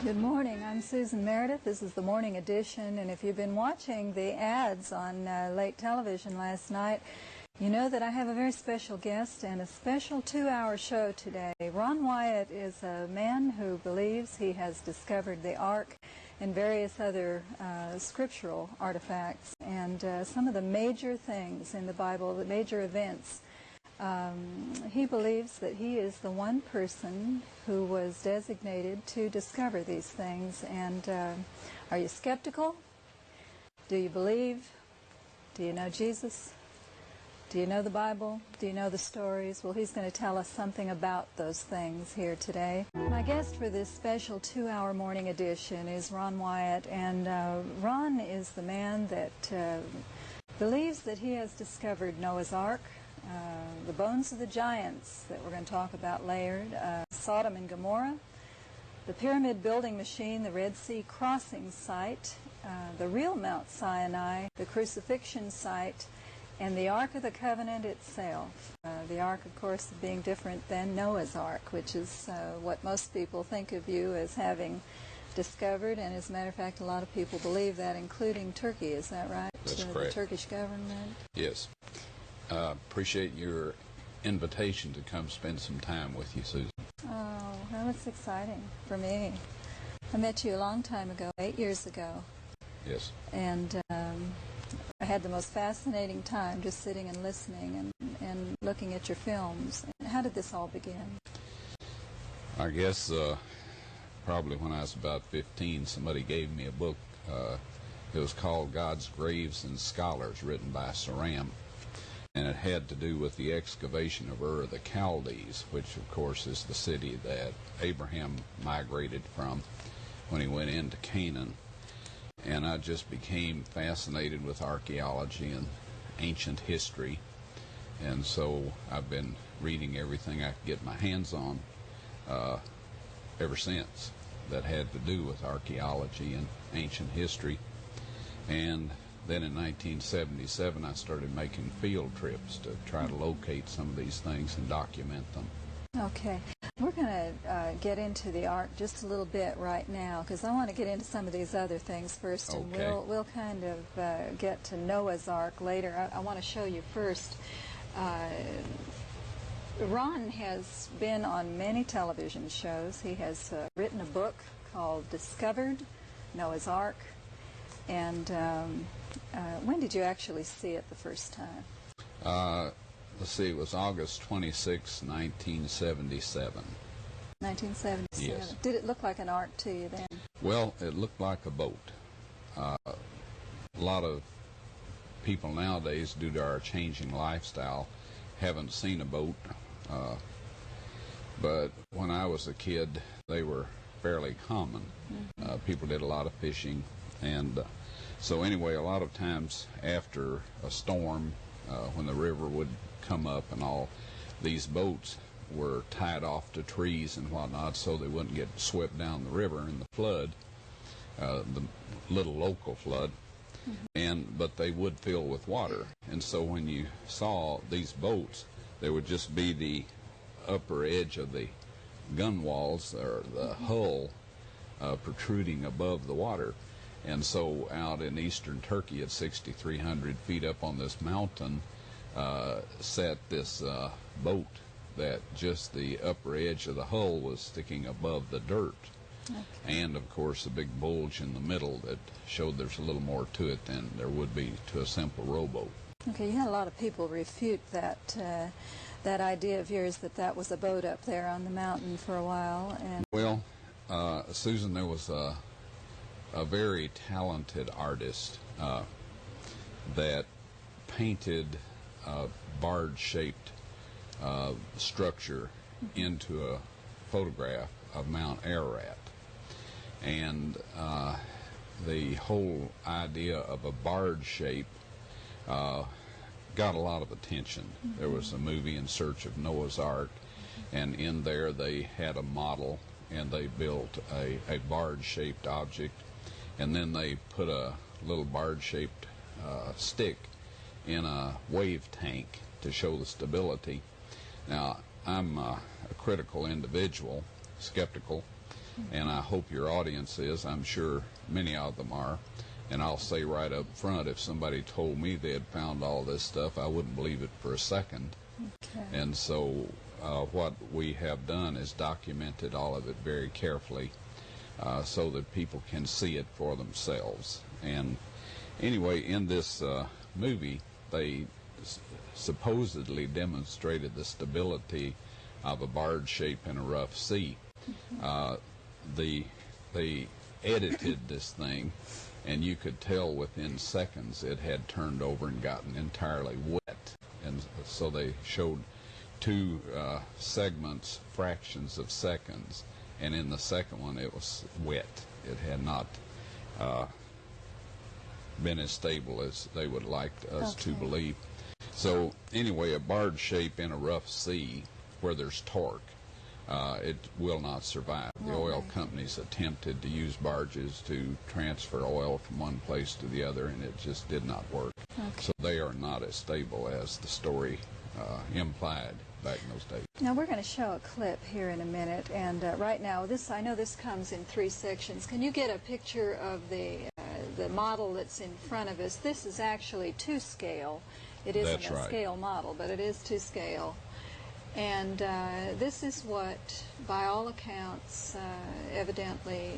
Good morning. I'm Susan Meredith. This is the morning edition, and if you've been watching the ads on late television last night, you know that I have a very special guest and a special 2-hour show today. Ron Wyatt is a man who believes he has discovered the Ark and various other scriptural artifacts, and some of the major things in the Bible, the major events. He believes that he is the one person who was designated to discover these things. And are you skeptical? Do you believe? Do you know Jesus? Do you know the Bible? Do you know the stories? Well, he's going to tell us something about those things here today. My guest for this special 2-hour morning edition is Ron Wyatt, and Ron is the man that believes that he has discovered Noah's Ark, the bones of the giants that we're going to talk about later, Sodom and Gomorrah, the pyramid building machine, the Red Sea crossing site, the real Mount Sinai, the crucifixion site, and the Ark of the Covenant itself. The Ark, of course, being different than Noah's Ark, which is what most people think of you as having discovered, and as a matter of fact, a lot of people believe that, including Turkey. Is that right? That's correct. The Turkish government? Yes. Appreciate your invitation to come spend some time with you, Susan. Oh, well, it's exciting for me. I met you a long time ago, 8 years ago. Yes. And I had the most fascinating time just sitting and listening and looking at your films. How did this all begin? I guess probably when I was about 15, somebody gave me a book. It was called God's Graves and Scholars, written by Saram. And it had to do with the excavation of Ur of the Chaldees, which, of course, is the city that Abraham migrated from when he went into Canaan. And I just became fascinated with archaeology and ancient history. And so I've been reading everything I could get my hands on ever since that had to do with archaeology and ancient history. And then in 1977, I started making field trips to try to locate some of these things and document them. Okay. We're going to get into the Ark just a little bit right now, because I want to get into some of these other things first, and Okay. we'll kind of get to Noah's Ark later. I want to show you first. Ron has been on many television shows. He has written a book called Discovered, Noah's Ark. And when did you actually see it the first time? Let's see, it was August 26, 1977. 1977. Yes. Did it look like an ark to you then? Well, it looked like a boat. A lot of people nowadays, due to our changing lifestyle, haven't seen a boat. But when I was a kid, they were fairly common. Mm-hmm. People did a lot of fishing. And so anyway, a lot of times after a storm, when the river would come up and all, these boats were tied off to trees and whatnot so they wouldn't get swept down the river in the flood, the little local flood. Mm-hmm. But they would fill with water. And so when you saw these boats, there would just be the upper edge of the gun walls or the hull protruding above the water. And so out in eastern Turkey at 6,300 feet up on this mountain sat this boat that just the upper edge of the hull was sticking above the dirt. Okay. And, of course, a big bulge in the middle that showed there's a little more to it than there would be to a simple rowboat. Okay, you had a lot of people refute that that idea of yours that was a boat up there on the mountain for a while. And well, Susan, there was a very talented artist that painted a barge-shaped structure into a photograph of Mount Ararat. And the whole idea of a barge shape got a lot of attention. Mm-hmm. There was a movie, In Search of Noah's Ark, and in there they had a model and they built a barge-shaped object, and then they put a little barge-shaped stick in a wave tank to show the stability. Now, I'm a critical individual, skeptical, And I hope your audience is. I'm sure many of them are. And I'll say right up front, if somebody told me they had found all this stuff, I wouldn't believe it for a second. Okay. And so what we have done is documented all of it very carefully so that people can see it for themselves. And anyway, in this movie, they supposedly demonstrated the stability of a barge shape in a rough sea. They edited this thing, and you could tell within seconds it had turned over and gotten entirely wet. And so they showed two segments, fractions of seconds, and in the second one it was wet. It had not been as stable as they would like us to believe. So anyway, a barge shape in a rough sea where there's torque, it will not survive. The oil companies attempted to use barges to transfer oil from one place to the other, and it just did not work. So they are not as stable as the story implied back in those days. Now we're going to show a clip here in a minute, and right now I know this comes in 3 sections. Can you get a picture of the model that's in front of us? This is actually to scale. It isn't a scale model, but it is to scale. And this is what, by all accounts, evidently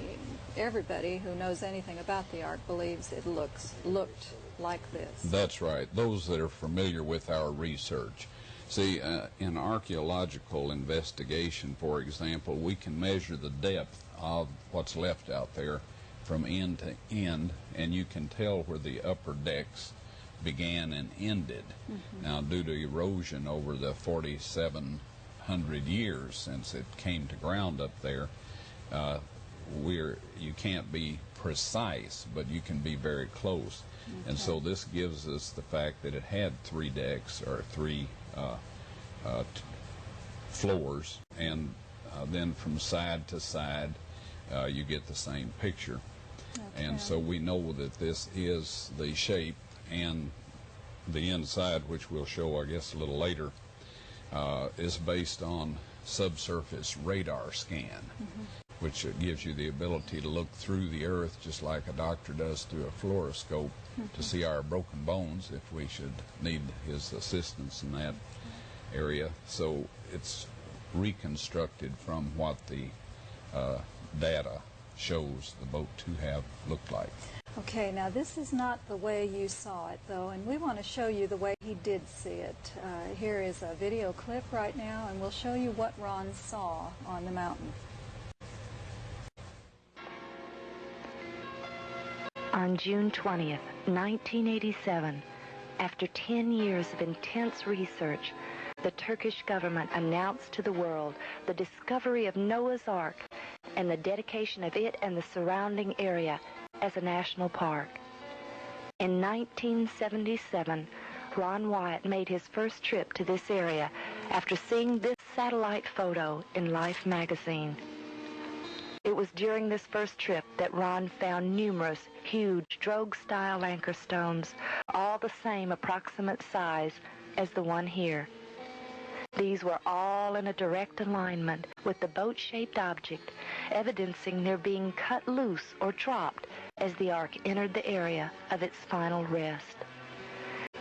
everybody who knows anything about the Ark believes it looked like this. That's right. Those that are familiar with our research. See, in archaeological investigation, for example, we can measure the depth of what's left out there from end to end, and you can tell where the upper decks began and ended. Now, due to erosion over the 4,700 years since it came to ground up there, you can't be precise, but you can be very close. And so this gives us the fact that it had 3 decks or 3 floors, and then from side to side you get the same picture. And so we know that this is the shape, and the inside, which we'll show I guess a little later, is based on subsurface radar scan, which gives you the ability to look through the earth just like a doctor does through a fluoroscope to see our broken bones if we should need his assistance in that area. So it's reconstructed from what the data shows the boat to have looked like. Okay, now this is not the way you saw it, though, and we want to show you the way he did see it. Here is a video clip right now, and we'll show you what Ron saw on the mountain. On June 20th, 1987, after 10 years of intense research, the Turkish government announced to the world the discovery of Noah's Ark and the dedication of it and the surrounding area as a national park. In 1977, Ron Wyatt made his first trip to this area after seeing this satellite photo in Life magazine. It was during this first trip that Ron found numerous huge drogue-style anchor stones, all the same approximate size as the one here. These were all in a direct alignment with the boat-shaped object, evidencing their being cut loose or dropped as the Ark entered the area of its final rest.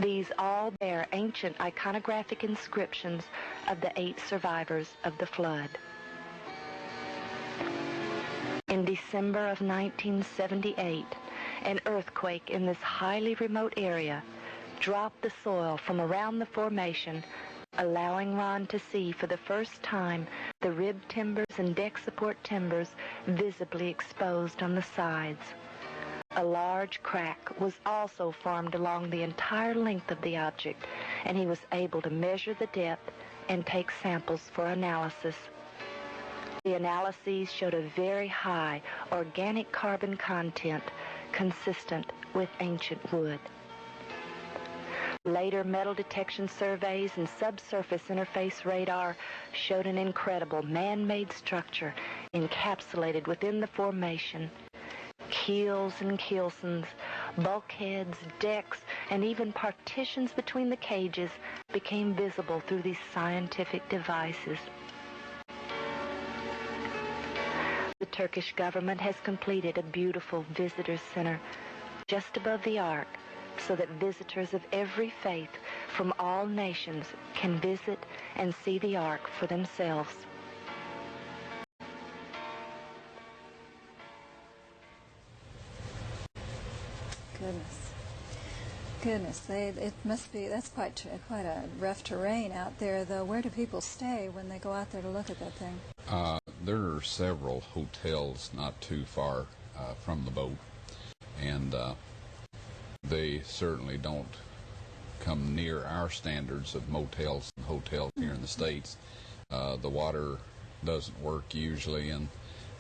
These all bear ancient iconographic inscriptions of the 8 survivors of the flood. In December of 1978, an earthquake in this highly remote area dropped the soil from around the formation, allowing Ron to see for the first time the rib timbers and deck support timbers visibly exposed on the sides. A large crack was also formed along the entire length of the object, and he was able to measure the depth and take samples for analysis. The analyses showed a very high organic carbon content consistent with ancient wood. Later metal detection surveys and subsurface interface radar showed an incredible man-made structure encapsulated within the formation. Keels and keelsons, bulkheads, decks, and even partitions between the cages became visible through these scientific devices. The Turkish government has completed a beautiful visitor center just above the Ark so that visitors of every faith from all nations can visit and see the Ark for themselves. Goodness, it must be, that's quite a rough terrain out there, though. Where do people stay when they go out there to look at that thing? There are several hotels not too far from the boat, and they certainly don't come near our standards of motels and hotels here in the States. The water doesn't work usually and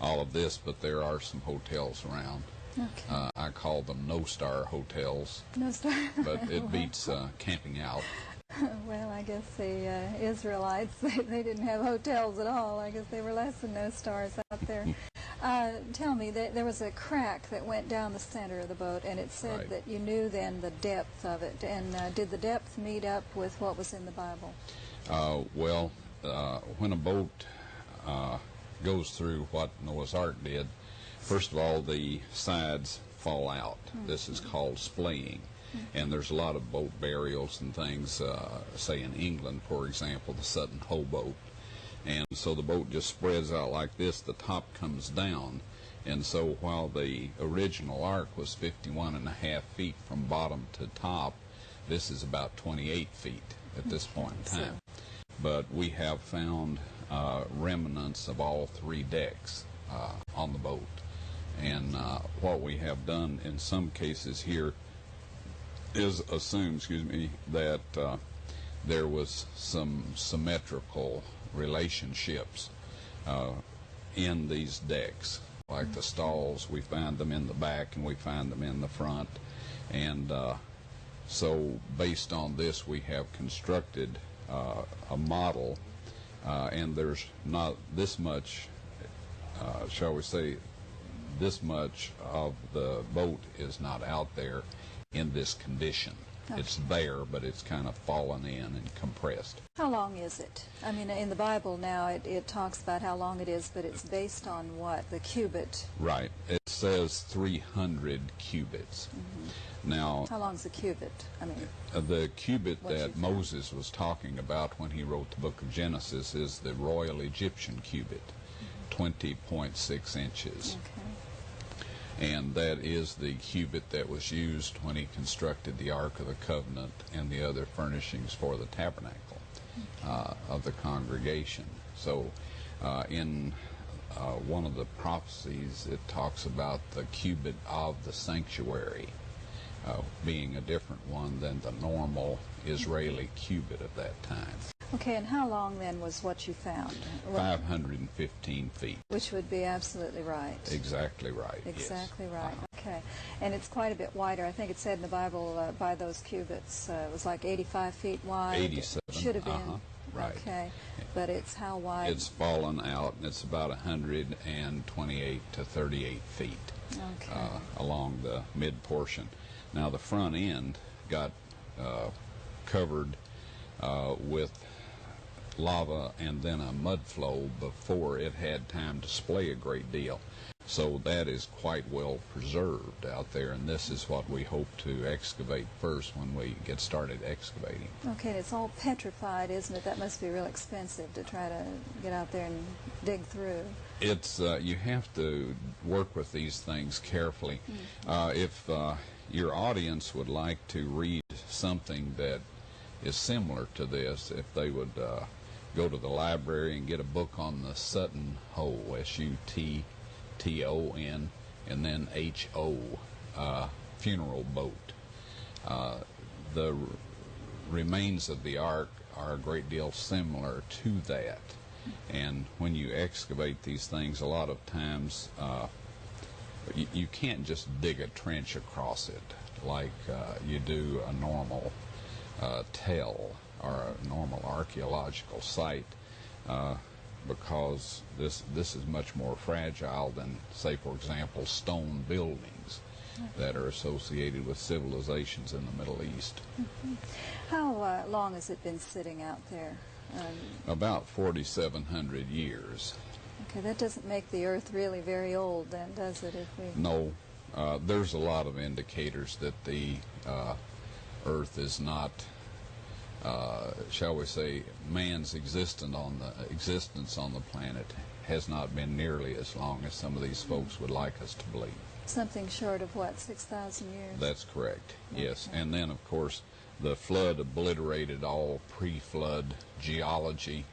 all of this, but there are some hotels around. Okay. I call them no-star hotels. No-star. But it beats camping out. Well, I guess the Israelites, they didn't have hotels at all. I guess they were less than no stars out there. Tell me, there was a crack that went down the center of the boat, and it said Right. that you knew then the depth of it. And did the depth meet up with what was in the Bible? Well, when a boat goes through what Noah's Ark did, first of all, the sides fall out. This is called splaying. And there's a lot of boat burials and things, say in England, for example, the Sutton Hoo boat. And so the boat just spreads out like this. The top comes down. And so while the original ark was 51.5 feet from bottom to top, this is about 28 feet at this point in time. But we have found remnants of all three decks on the boat. And what we have done in some cases here is assume, that there was some symmetrical relationships in these decks. Like the stalls, we find them in the back and we find them in the front. And so based on this, we have constructed a model, and there's not this much, shall we say, this much of the boat is not out there in this condition. Okay. It's there, but it's kind of fallen in and compressed. How long is it? I mean, in the Bible now, it talks about how long it is, but it's based on what? The cubit? Right. It says 300 cubits. Now, how long is a cubit? I mean, the cubit that Moses was talking about when he wrote the book of Genesis is the Royal Egyptian cubit, 20.6 inches. Okay. And that is the cubit that was used when he constructed the Ark of the Covenant and the other furnishings for the tabernacle of the congregation. So in one of the prophecies, it talks about the cubit of the sanctuary being a different one than the normal Israeli cubit of that time. Okay, and how long then was what you found? 515 feet. Which would be absolutely right. Exactly right. Exactly yes. right. Okay, and it's quite a bit wider. I think it said in the Bible by those cubits it was like 85 feet wide. 87. Should have been. Right. Okay, but it's how wide? It's fallen out, and it's about 128 to 38 feet along the mid portion. Now the front end got covered with lava and then a mud flow before it had time to splay a great deal. So that is quite well preserved out there, and this is what we hope to excavate first when we get started excavating. Okay, it's all petrified, isn't it? That must be real expensive to try to get out there and dig through. It's you have to work with these things carefully. If your audience would like to read something that is similar to this, if they would go to the library and get a book on the Sutton Hoo, S-U-T-T-O-N, and then H-O, funeral boat. The remains of the ark are a great deal similar to that. And when you excavate these things, a lot of times you can't just dig a trench across it like you do a normal tell or a normal archaeological site, because this is much more fragile than, say, for example, stone buildings that are associated with civilizations in the Middle East. How long has it been sitting out there? About 4,700 years. Okay, that doesn't make the Earth really very old then, does it? No. There's a lot of indicators that the Earth is not, shall we say, man's existence on the planet has not been nearly as long as some of these folks would like us to believe. Something short of what, 6,000 years? That's correct, yes. And then, of course, the flood obliterated all pre-flood geology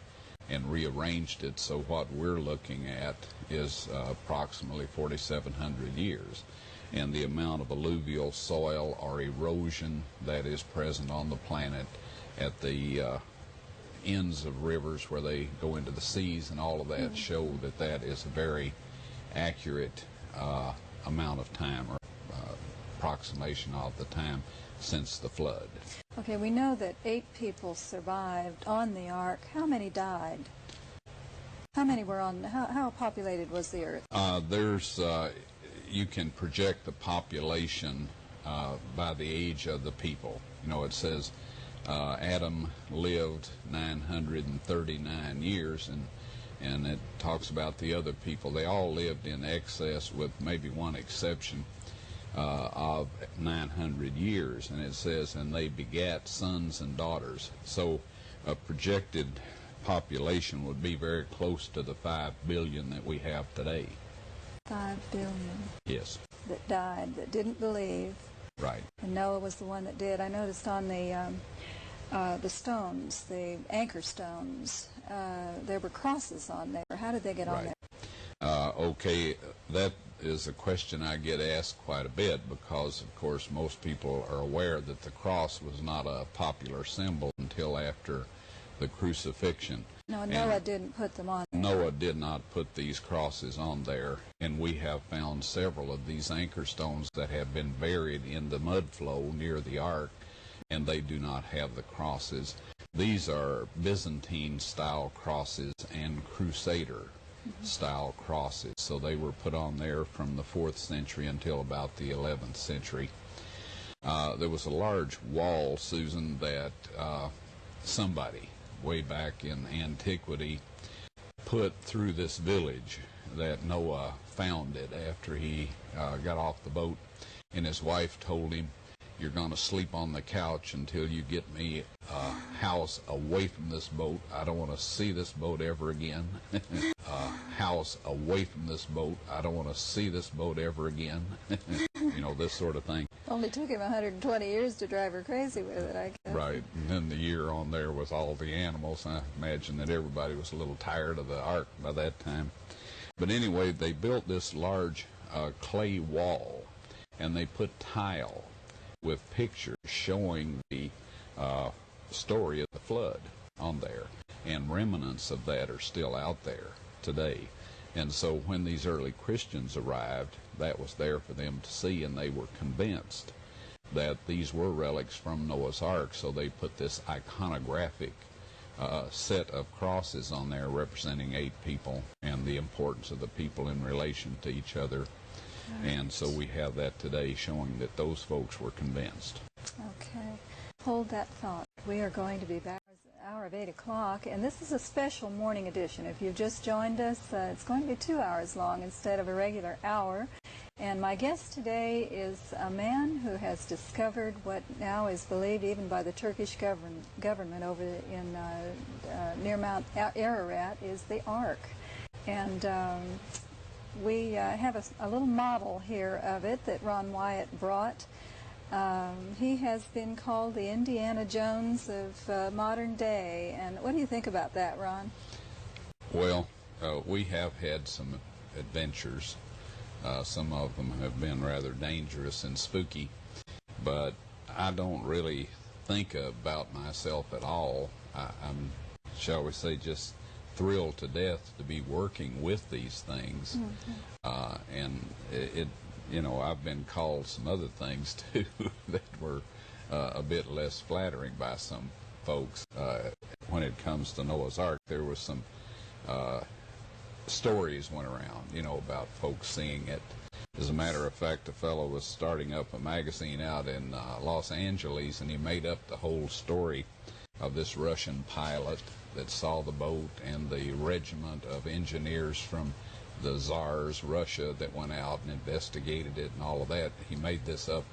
and rearranged it, so what we're looking at is approximately 4,700 years. And the amount of alluvial soil or erosion that is present on the planet at the ends of rivers where they go into the seas and all of that show that that is a very accurate amount of time, or approximation of the time since the flood. Okay, we know that 8 people survived on the ark. How many died? How many were on, how populated was the Earth? You can project the population by the age of the people. You know, it says Adam lived 939 years, and it talks about the other people. They all lived in excess, with maybe one exception, of 900 years. And it says, and they begat sons and daughters. So a projected population would be very close to the 5 billion that we have today. 5 billion. Yes. That died, that didn't believe. Right. And Noah was the one that did. I noticed on the stones, the anchor stones, there were crosses on there. How did they get on there? Okay, that is a question I get asked quite a bit, because, of course, most people are aware that the cross was not a popular symbol until after the crucifixion. No, Noah didn't put them on there. Noah did not put these crosses on there, and we have found several of these anchor stones that have been buried in the mud flow near the ark, and they do not have the crosses. These are Byzantine-style crosses and Crusader-style crosses, so they were put on there from the 4th century until about the 11th century. There was a large wall, Susan, that somebody way back in antiquity put through this village that Noah founded after he got off the boat, and his wife told him, "You're going to sleep on the couch until you get me a house away from this boat. I don't want to see this boat ever again." House away from this boat. I don't want to see this boat ever again. You know, this sort of thing. Only took him 120 years to drive her crazy with it, I guess. Right. And then the year on there with all the animals. I imagine that everybody was a little tired of the ark by that time. But anyway, they built this large clay wall, and they put tile with pictures showing the story of the flood on there. And remnants of that are still out there today. And so when these early Christians arrived, that was there for them to see, and they were convinced that these were relics from Noah's Ark, so they put this iconographic set of crosses on there representing 8 people and the importance of the people in relation to each other. Right. And so we have that today showing that those folks were convinced. Okay. Hold that thought. We are going to be back at the hour of 8 o'clock, and this is a special morning edition. If you've just joined us, it's going to be 2 hours long instead of a regular hour. And my guest today is a man who has discovered what now is believed even by the Turkish government over in near Mount Ararat is the Ark. And we have a little model here of it that Ron Wyatt brought. He has been called the Indiana Jones of modern day. And what do you think about that, Ron? Well, we have had some adventures. Some of them have been rather dangerous and spooky, but I don't really think about myself at all. I'm, shall we say, just thrilled to death to be working with these things. And it you know, I've been called some other things too that were a bit less flattering by some folks. When it comes to Noah's Ark, there was some stories went around, you know, about folks seeing it. As a matter of fact, a fellow was starting up a magazine out in Los Angeles, and he made up the whole story of this Russian pilot that saw the boat and the regiment of engineers from the Tsar's Russia that went out and investigated it and all of that. He made this up,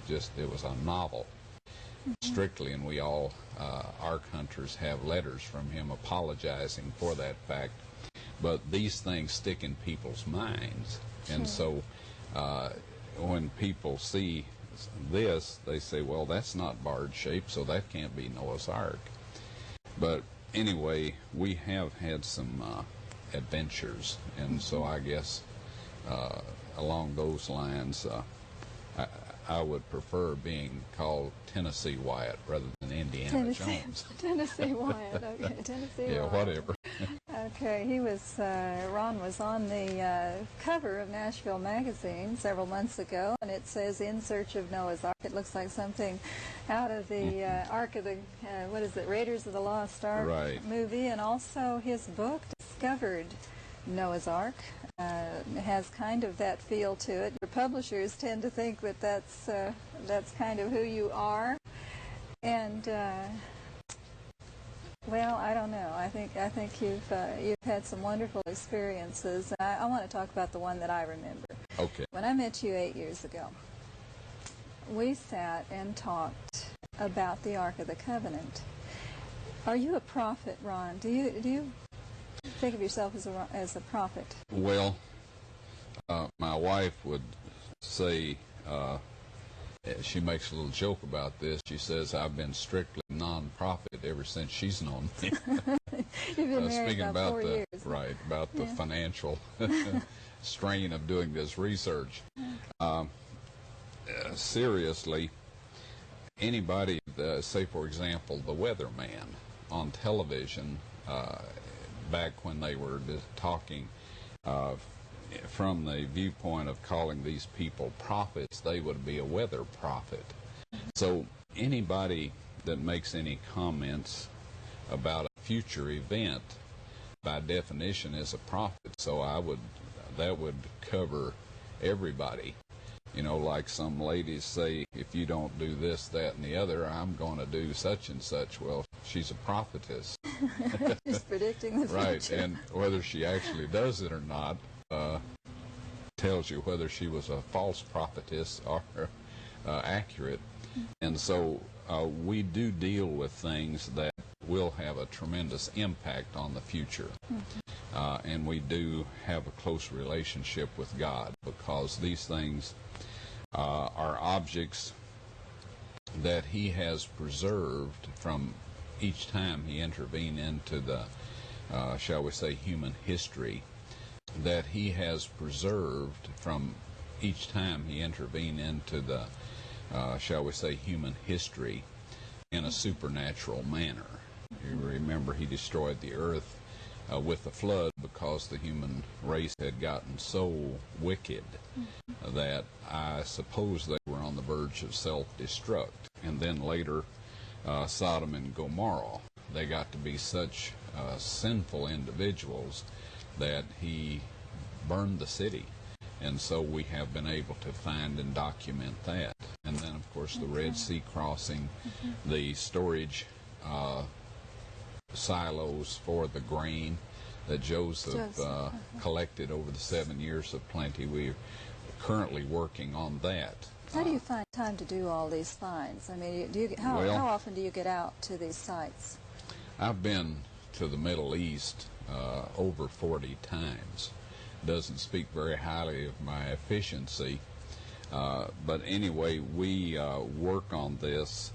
just it was a novel strictly, and we all, ARC hunters, have letters from him apologizing for that fact. But these things stick in people's minds, and so when people see this, they say, well, that's not barge shaped, so that can't be Noah's Ark. But anyway, we have had some adventures, and so I guess along those lines, I would prefer being called Tennessee Wyatt rather than Indiana Jones. Tennessee Wyatt, okay, Tennessee yeah, Wyatt. whatever. Okay, Ron was on the cover of Nashville Magazine several months ago, and it says, "In Search of Noah's Ark." It looks like something out of the Ark of the, Raiders of the Lost Ark movie, and also his book, Discovered Noah's Ark, has kind of that feel to it. Your publishers tend to think that that's kind of who you are, and well, I don't know. I think you've had some wonderful experiences. I want to talk about the one that I remember. Okay. When I met you 8 years ago, we sat and talked about the Ark of the Covenant. Are you a prophet, Ron? Do you think of yourself as a prophet? Well, my wife would say, she makes a little joke about this. She says, I've been strictly non-profit ever since she's known me. You've been married speaking about 4 years. Right, about the financial strain of doing this research. Seriously, anybody, say for example, the weatherman on television, back when they were talking from the viewpoint of calling these people prophets, they would be a weather prophet. So anybody that makes any comments about a future event, by definition, is a prophet. So that would cover everybody. Like some ladies say, if you don't do this, that, and the other, I'm going to do such and such. Well, she's a prophetess. She's predicting the future. Right, and whether she actually does it or not tells you whether she was a false prophetess or accurate. And so we do deal with things that will have a tremendous impact on the future. And we do have a close relationship with God, because these things are objects that He has preserved from each time He intervened into the, shall we say, human history, that He has preserved from each time He intervened into the, shall we say, human history in a supernatural manner. You remember He destroyed the earth with the flood because the human race had gotten so wicked that I suppose they were on the verge of self-destruct. And then later, Sodom and Gomorrah, they got to be such sinful individuals that He burned the city. And so we have been able to find and document that. And then, of course, the Red Sea crossing, the storage silos for the grain that Joseph collected over the 7 years of plenty. We're currently working on that. How do you find time to do all these finds? I mean, how often do you get out to these sites? I've been to the Middle East over 40 times. Doesn't speak very highly of my efficiency. But anyway, we work on this.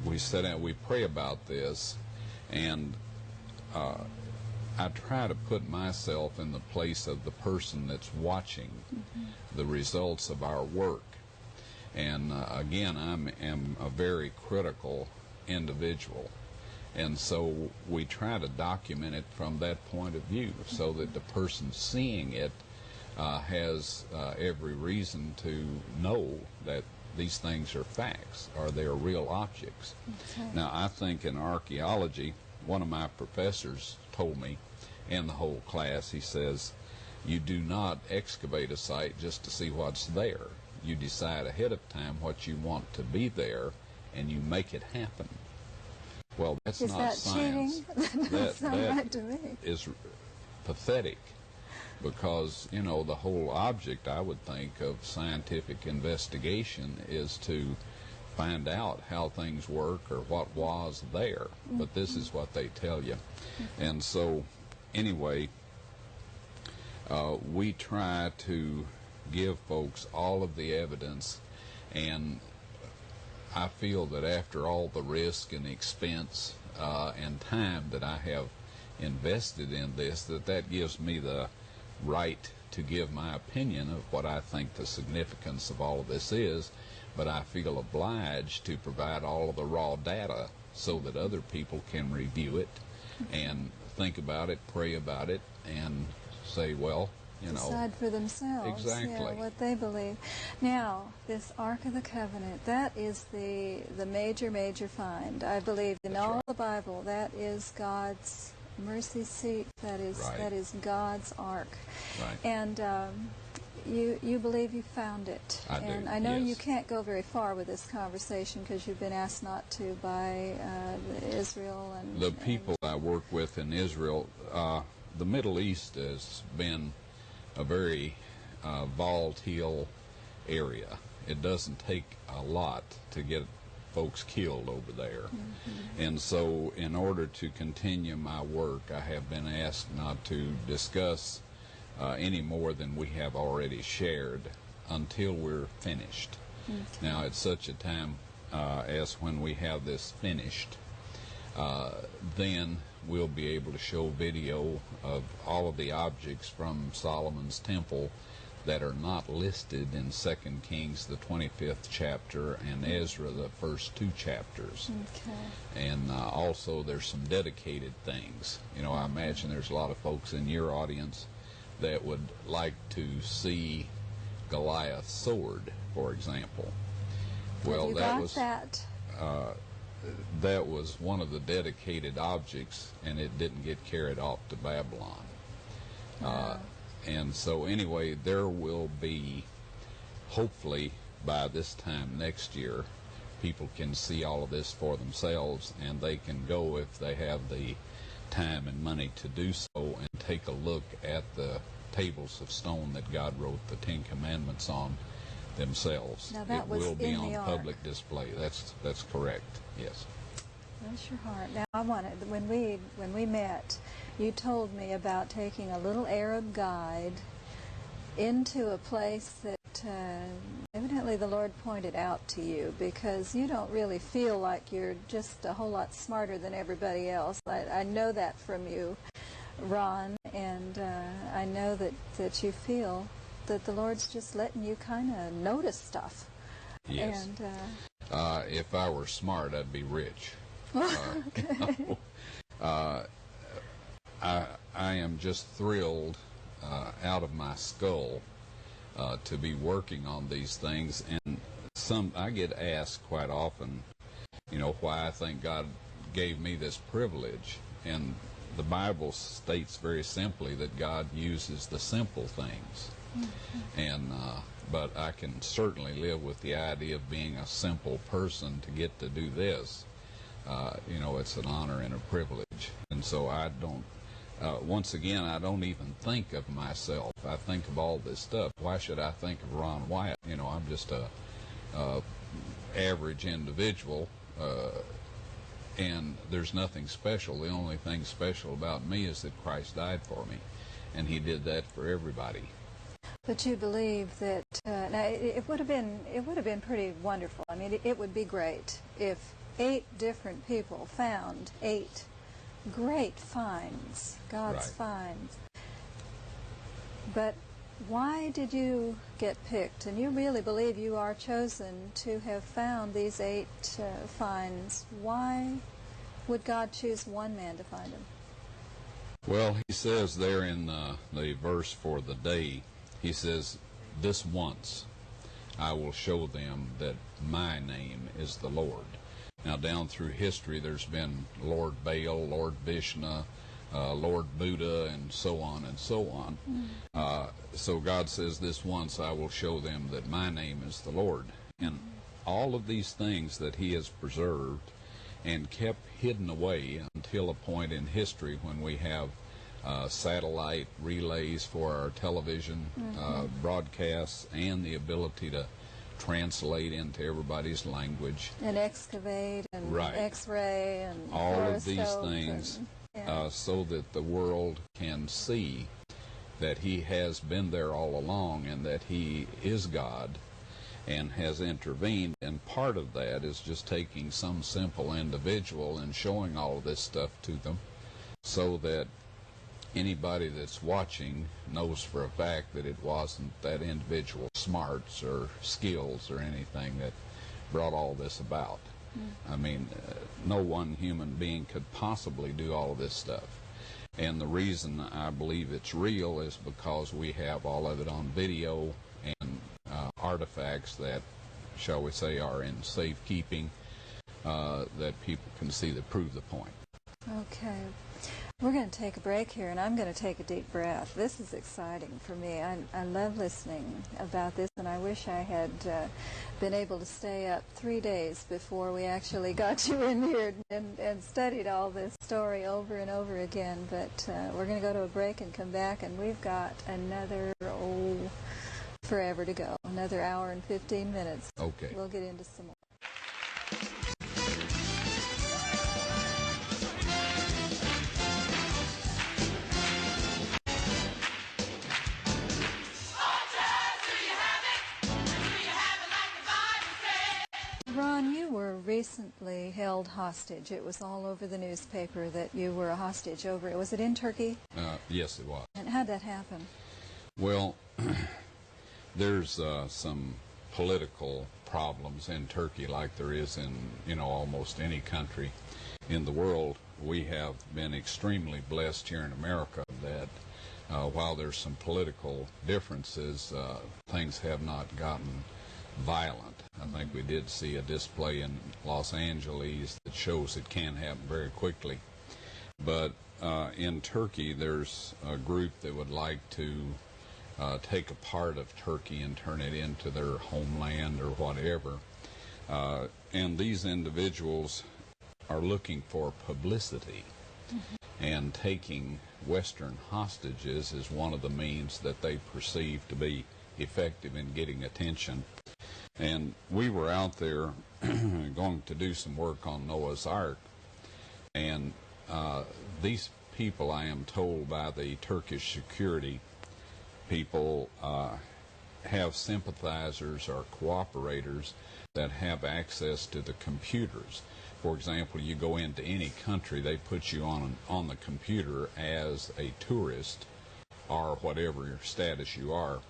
We sit down, we pray about this, and I try to put myself in the place of the person that's watching the results of our work. And again, I am a very critical individual. And so we try to document it from that point of view, so that the person seeing it has every reason to know that these things are facts, or they are real objects. Okay. Now, I think in archaeology, one of my professors told me, in the whole class, he says, you do not excavate a site just to see what's there. You decide ahead of time what you want to be there, and you make it happen. Well, that's Is not that science. cheating? That doesn't sound that right to me. is pathetic, because, you know, the whole object, I would think, of scientific investigation is to find out how things work or what was there. But this is what they tell you. And so, anyway, we try to give folks all of the evidence, and I feel that after all the risk and expense and time that I have invested in this, that gives me the right to give my opinion of what I think the significance of all of this is, but I feel obliged to provide all of the raw data so that other people can review it and think about it, pray about it, and say, well, you know, decide for themselves, exactly, what they believe. Now, this Ark of the Covenant, that is the major find, I believe, in all the Bible. That is God's mercy seat. That is God's Ark. Right. And you believe you found it. I do, and I know yes. you can't go very far with this conversation because you've been asked not to by Israel and the people I work with in Israel. The Middle East has been a very volatile area. It doesn't take a lot to get folks killed over there. And so in order to continue my work, I have been asked not to discuss any more than we have already shared until we're finished. Now, at such a time as when we have this finished, then we'll be able to show video of all of the objects from Solomon's temple that are not listed in 2 Kings, the 25th chapter, and Ezra, the first 2 chapters. Okay. And also there's some dedicated things. You know, I imagine there's a lot of folks in your audience that would like to see Goliath's sword, for example. Well, that was one of the dedicated objects, and it didn't get carried off to Babylon. And so anyway, there will be, hopefully by this time next year, people can see all of this for themselves, and they can go, if they have the time and money to do so, and take a look at the tables of stone that God wrote the 10 Commandments on themselves. Now that it was will be in on the public display. That's correct. Yes. Bless your heart. Now, I wanted, when we met, you told me about taking a little Arab guide into a place that evidently the Lord pointed out to you, because you don't really feel like you're just a whole lot smarter than everybody else. I know that from you, Ron, and I know that you feel that the Lord's just letting you kind of notice stuff. Yes. And if I were smart, I'd be rich. Okay. I am just thrilled out of my skull to be working on these things, and I get asked quite often, you know, why I think God gave me this privilege, and the Bible states very simply that God uses the simple things. And but I can certainly live with the idea of being a simple person to get to do this. You know, it's an honor and a privilege. And so I don't, once again, I don't even think of myself. I think of all this stuff. Why should I think of Ron Wyatt? You know, I'm just a average individual, and there's nothing special. The only thing special about me is that Christ died for me, and he did that for everybody. But you believe that now it would have been pretty wonderful. I mean, it would be great if 8 different people found 8 great finds, God's finds. But why did you get picked? And you really believe you are chosen to have found these 8 finds. Why would God choose one man to find them? Well, he says there in the verse for the day, he says, "This once I will show them that my name is the Lord." Now, down through history, there's been Lord Baal, Lord Vishnu, Lord Buddha, and so on and so on. So God says, "This once I will show them that my name is the Lord." And all of these things that he has preserved and kept hidden away until a point in history when we have satellite relays for our television broadcasts and the ability to translate into everybody's language. And excavate and Right. X-ray and all of these fluoroscope things and, so that the world can see that he has been there all along and that he is God and has intervened. And part of that is just taking some simple individual and showing all of this stuff to them so that anybody that's watching knows for a fact that it wasn't that individual's smarts or skills or anything that brought all this about. I mean, no one human being could possibly do all of this stuff. And the reason I believe it's real is because we have all of it on video and artifacts that, shall we say, are in safekeeping that people can see that prove the point. Okay. We're going to take a break here, and I'm going to take a deep breath. This is exciting for me. I love listening about this, and I wish I had been able to stay up 3 days before we actually got you in here and studied all this story over and over again. But we're going to go to a break and come back, and we've got another, forever to go. Another hour and 15 minutes. Okay. We'll get into some more. Ron, you were recently held hostage. It was all over the newspaper that you were a hostage over. Was it in Turkey? Yes, it was. And how'd that happen? Well, there's some political problems in Turkey like there is in, almost any country in the world. We have been extremely blessed here in America that while there's some political differences, things have not gotten violent. I think we did see a display in Los Angeles that shows it can happen very quickly. But in Turkey, there's a group that would like to take a part of Turkey and turn it into their homeland or whatever. And these individuals are looking for publicity. And taking Western hostages is one of the means that they perceive to be effective in getting attention. And we were out there going to do some work on Noah's Ark, and these people, I am told by the Turkish security people, have sympathizers or cooperators that have access to the computers. For example, you go into any country, they put you on the computer as a tourist or whatever your status you are.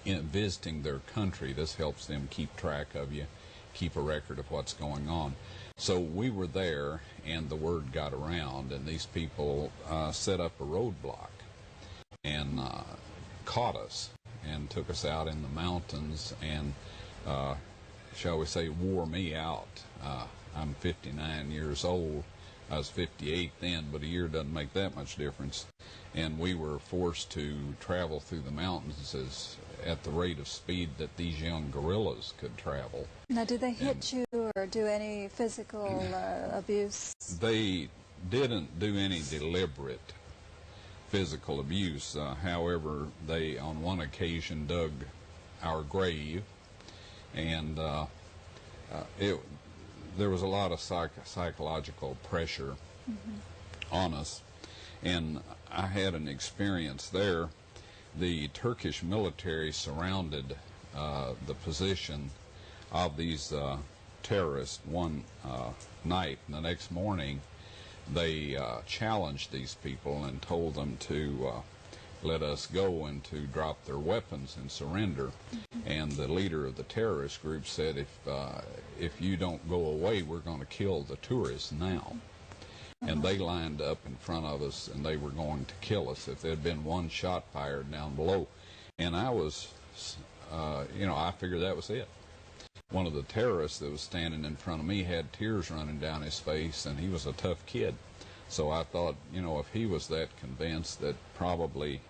In visiting their country, this helps them keep track of you, keep a record of what's going on. So we were there, and the word got around, and these people set up a roadblock and caught us and took us out in the mountains and, shall we say, wore me out. I'm 59 years old. I was 58 then, but a year doesn't make that much difference. And we were forced to travel through the mountains at the rate of speed that these young gorillas could travel. Now, did they hit you or do any physical abuse? They didn't do any deliberate physical abuse. However, they, on one occasion, dug our grave, and there was a lot of psychological pressure on us. And I had an experience there. The Turkish military surrounded the position of these terrorists one night, and the next morning they challenged these people and told them to let us go and to drop their weapons and surrender. And the leader of the terrorist group said, if you don't go away, we're going to kill the tourists now. And they lined up in front of us, and they were going to kill us if there had been one shot fired down below. And I was, I figured that was it. One of the terrorists that was standing in front of me had tears running down his face, and he was a tough kid. So I thought, if he was that convinced, that probably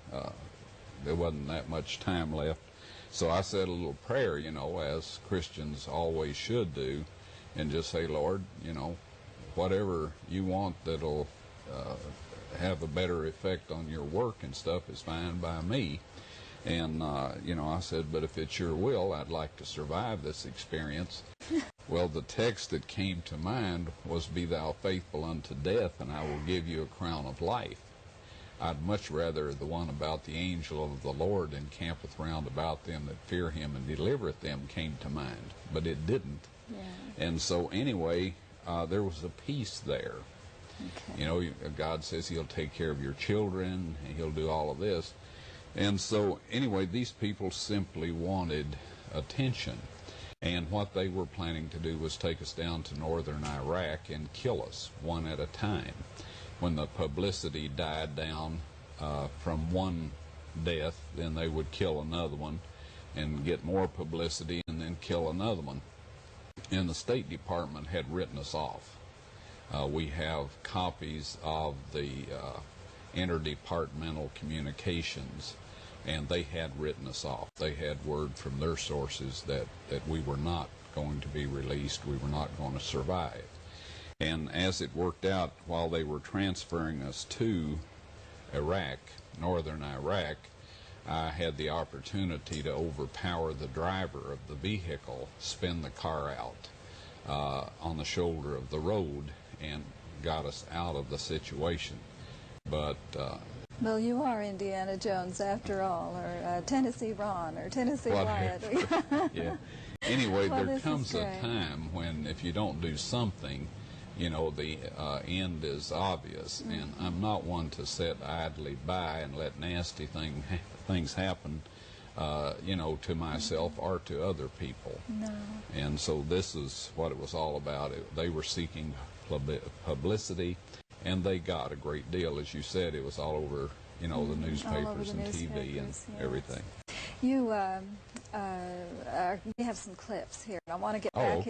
there wasn't that much time left. So I said a little prayer, as Christians always should do, and just say, Lord, whatever you want that'll have a better effect on your work and stuff is fine by me. And, I said, but if it's your will, I'd like to survive this experience. Well, the text that came to mind was, be thou faithful unto death, and I will give you a crown of life. I'd much rather the one about the angel of the Lord encampeth round about them that fear him and delivereth them came to mind, but it didn't. Yeah. And so anyway, there was a peace there. Okay. God says he'll take care of your children, and he'll do all of this. And so anyway, these people simply wanted attention. And what they were planning to do was take us down to northern Iraq and kill us one at a time. When the publicity died down from one death, then they would kill another one and get more publicity and then kill another one. And the State Department had written us off. We have copies of the interdepartmental communications, and they had written us off. They had word from their sources that we were not going to be released, we were not going to survive. And as it worked out, while they were transferring us to Iraq, northern Iraq, I had the opportunity to overpower the driver of the vehicle, spin the car out on the shoulder of the road, and got us out of the situation. But well, you are Indiana Jones after all, or Tennessee Ron, or Tennessee Wyatt. Yeah. Anyway, well, there comes a time when if you don't do something, the end is obvious. Mm-hmm. And I'm not one to sit idly by and let nasty things happen, to myself or to other people. No. And so this is what it was all about. They were seeking publicity, and they got a great deal. As you said, it was all over, the newspapers and TV and everything. You we have some clips here. I want to get back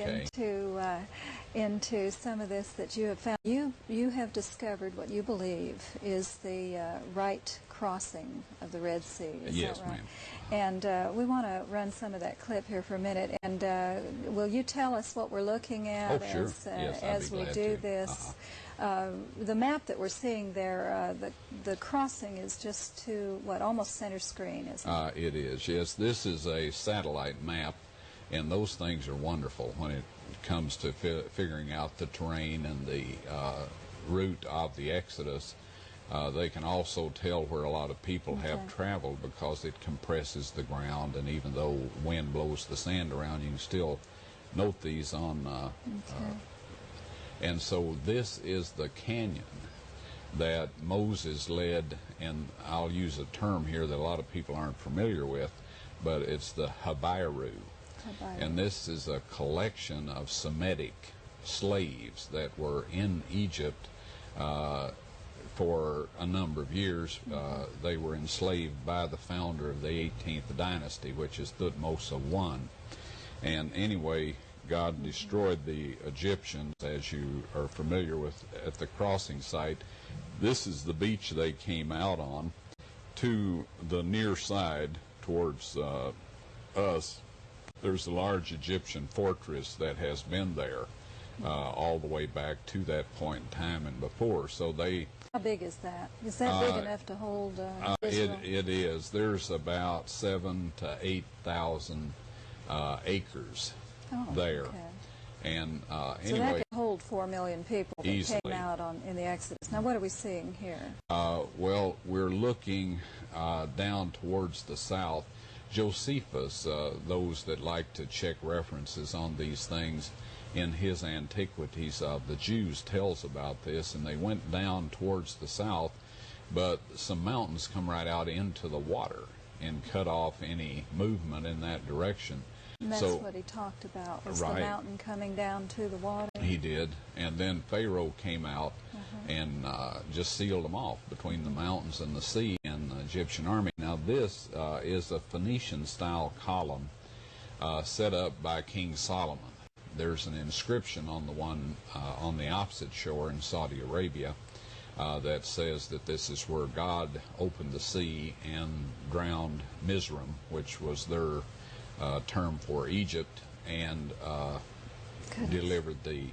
into some of this that you have found. You have discovered what you believe is the right crossing of the Red Sea. Is yes, that right? ma'am. And we want to run some of that clip here for a minute. And will you tell us what we're looking at sure. Yes, as we do to. this? The map that we're seeing there, the crossing is just to, almost center screen, isn't it? It is, yes. This is a satellite map, and those things are wonderful when it comes to figuring out the terrain and the route of the Exodus. They can also tell where a lot of people have traveled because it compresses the ground, and even though wind blows the sand around, you can still note these on and so this is the canyon that Moses led, and I'll use a term here that a lot of people aren't familiar with, but it's the Habiru. And this is a collection of Semitic slaves that were in Egypt for a number of years. They were enslaved by the founder of the 18th dynasty, which is Thutmose I. And anyway, God destroyed the Egyptians, as you are familiar with, at the crossing site. This is the beach they came out on. To the near side, towards us, there's a large Egyptian fortress that has been there all the way back to that point in time and before. So they... How big is that? Is that big enough to hold Israel? It is. There's about 7,000 to 8,000 acres there. Okay. And so anyway, that can hold 4 million people that easily came out in the Exodus. Now, what are we seeing here? Well, we're looking down towards the south. Josephus, those that like to check references on these things in his Antiquities of the Jews, tells about this, and they went down towards the south, but some mountains come right out into the water and cut off any movement in that direction. And that's what he talked about, was the mountain coming down to the water. He did. And then Pharaoh came out and just sealed them off between the mountains and the sea and the Egyptian army. Now this is a Phoenician-style column set up by King Solomon. There's an inscription on the one on the opposite shore in Saudi Arabia that says that this is where God opened the sea and drowned Mizraim, which was their term for Egypt, and delivered the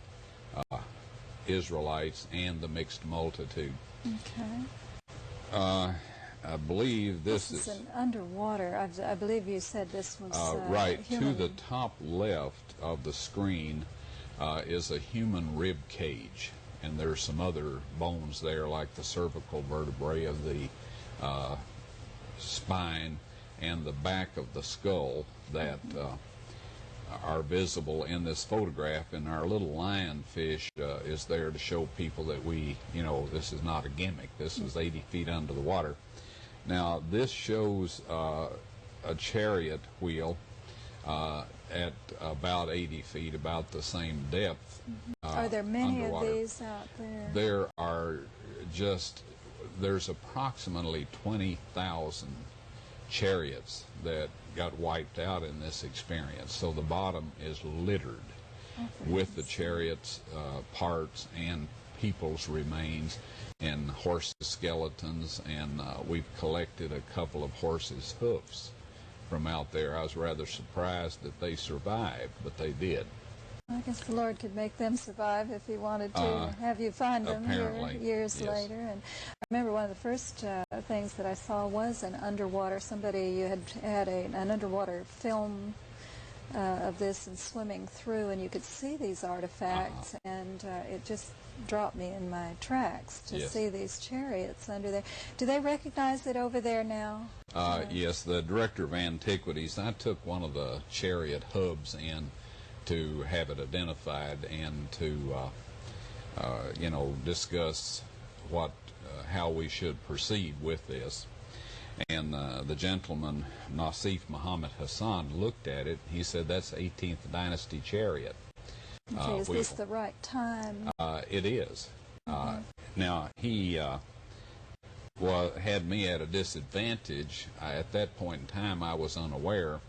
Israelites and the mixed multitude. Okay. I believe this is an underwater. I believe you said this was right human. to the top left of the screen is a human rib cage, and there's some other bones there, like the cervical vertebrae of the spine and the back of the skull that are visible in this photograph. And our little lionfish is there to show people that this is not a gimmick. This is 80 feet under the water. Now, this shows a chariot wheel at about 80 feet, about the same depth. Are there many underwater. of these out there? There are there's approximately 20,000 chariots that got wiped out in this experience. So the bottom is littered with the chariots' parts and people's remains and horses' skeletons, and we've collected a couple of horses' hoofs from out there. I was rather surprised that they survived, but they did. I guess the Lord could make them survive if He wanted to have you find them years later. And I remember one of the first things that I saw was an underwater. Somebody had an underwater film of this and swimming through, and you could see these artifacts, and it just dropped me in my tracks to see these chariots under there. Do they recognize it over there now? Yes, the director of antiquities, I took one of the chariot hubs in to have it identified and to discuss how we should proceed with this. And the gentleman, Nasif Muhammad Hassan, looked at it. He said, that's 18th dynasty chariot. Okay, is this the right time? It is. Now, he had me at a disadvantage. At that point in time, I was unaware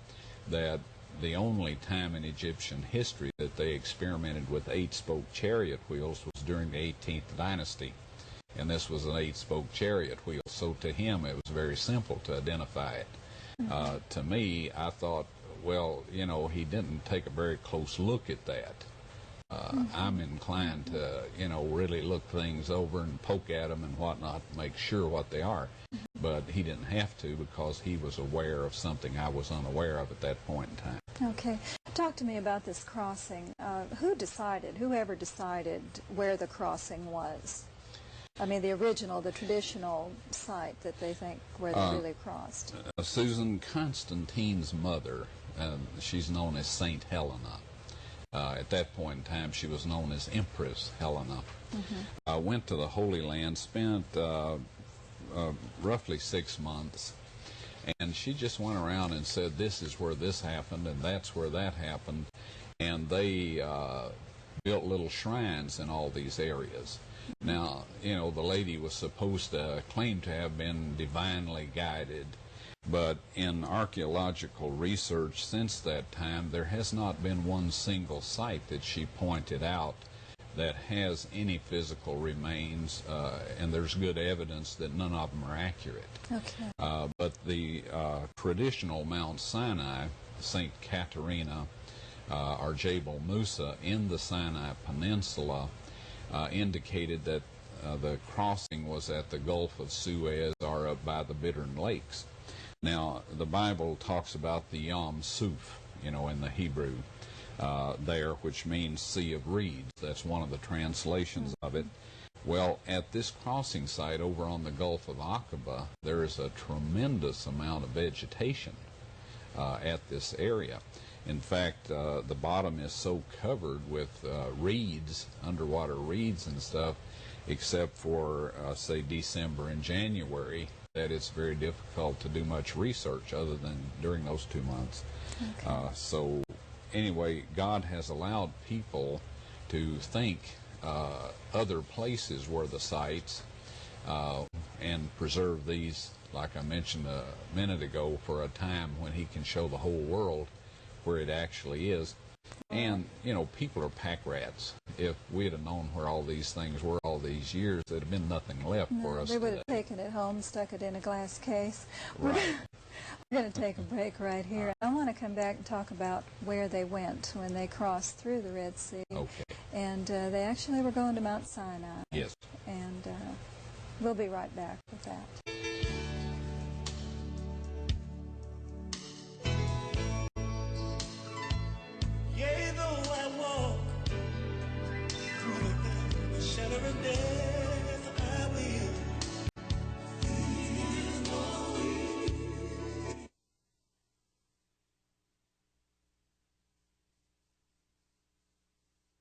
that the only time in Egyptian history that they experimented with 8-spoke chariot wheels was during the 18th dynasty. And this was an 8-spoke chariot wheel. So to him, it was very simple to identify it. To me, I thought, well, he didn't take a very close look at that. I'm inclined to, really look things over and poke at them and whatnot, make sure what they are. But he didn't have to, because he was aware of something I was unaware of at that point in time. Okay. Talk to me about this crossing. Whoever decided where the crossing was? I mean, the traditional site that they think where they really crossed. Susan Constantine's mother, she's known as Saint Helena. At that point in time, she was known as Empress Helena. Went to the Holy Land, spent roughly 6 months, and she just went around and said, this is where this happened, and that's where that happened. And they built little shrines in all these areas. Now, the lady was supposed to claim to have been divinely guided, but in archaeological research since that time, there has not been one single site that she pointed out that has any physical remains, and there's good evidence that none of them are accurate. Okay. But the traditional Mount Sinai, St. Katerina, or Jebel Musa in the Sinai Peninsula, indicated that the crossing was at the Gulf of Suez or up by the Bittern Lakes. Now, the Bible talks about the Yam Suf, in the Hebrew there, which means Sea of Reeds. That's one of the translations of it. Well, at this crossing site over on the Gulf of Aqaba, there is a tremendous amount of vegetation at this area. In fact, the bottom is so covered with reeds, underwater reeds and stuff, except for, say, December and January, that it's very difficult to do much research other than during those 2 months. Okay. So anyway, God has allowed people to think other places were the sites and preserve these, like I mentioned a minute ago, for a time when He can show the whole world where it actually is. And, people are pack rats. If we'd have known where all these things were all these years, there'd have been nothing left for us They would today. have taken it home, stuck it in a glass case. Right. We're going to take a break right here. I want to come back and talk about where they went when they crossed through the Red Sea. Okay. And they actually were going to Mount Sinai. Yes. And we'll be right back with that.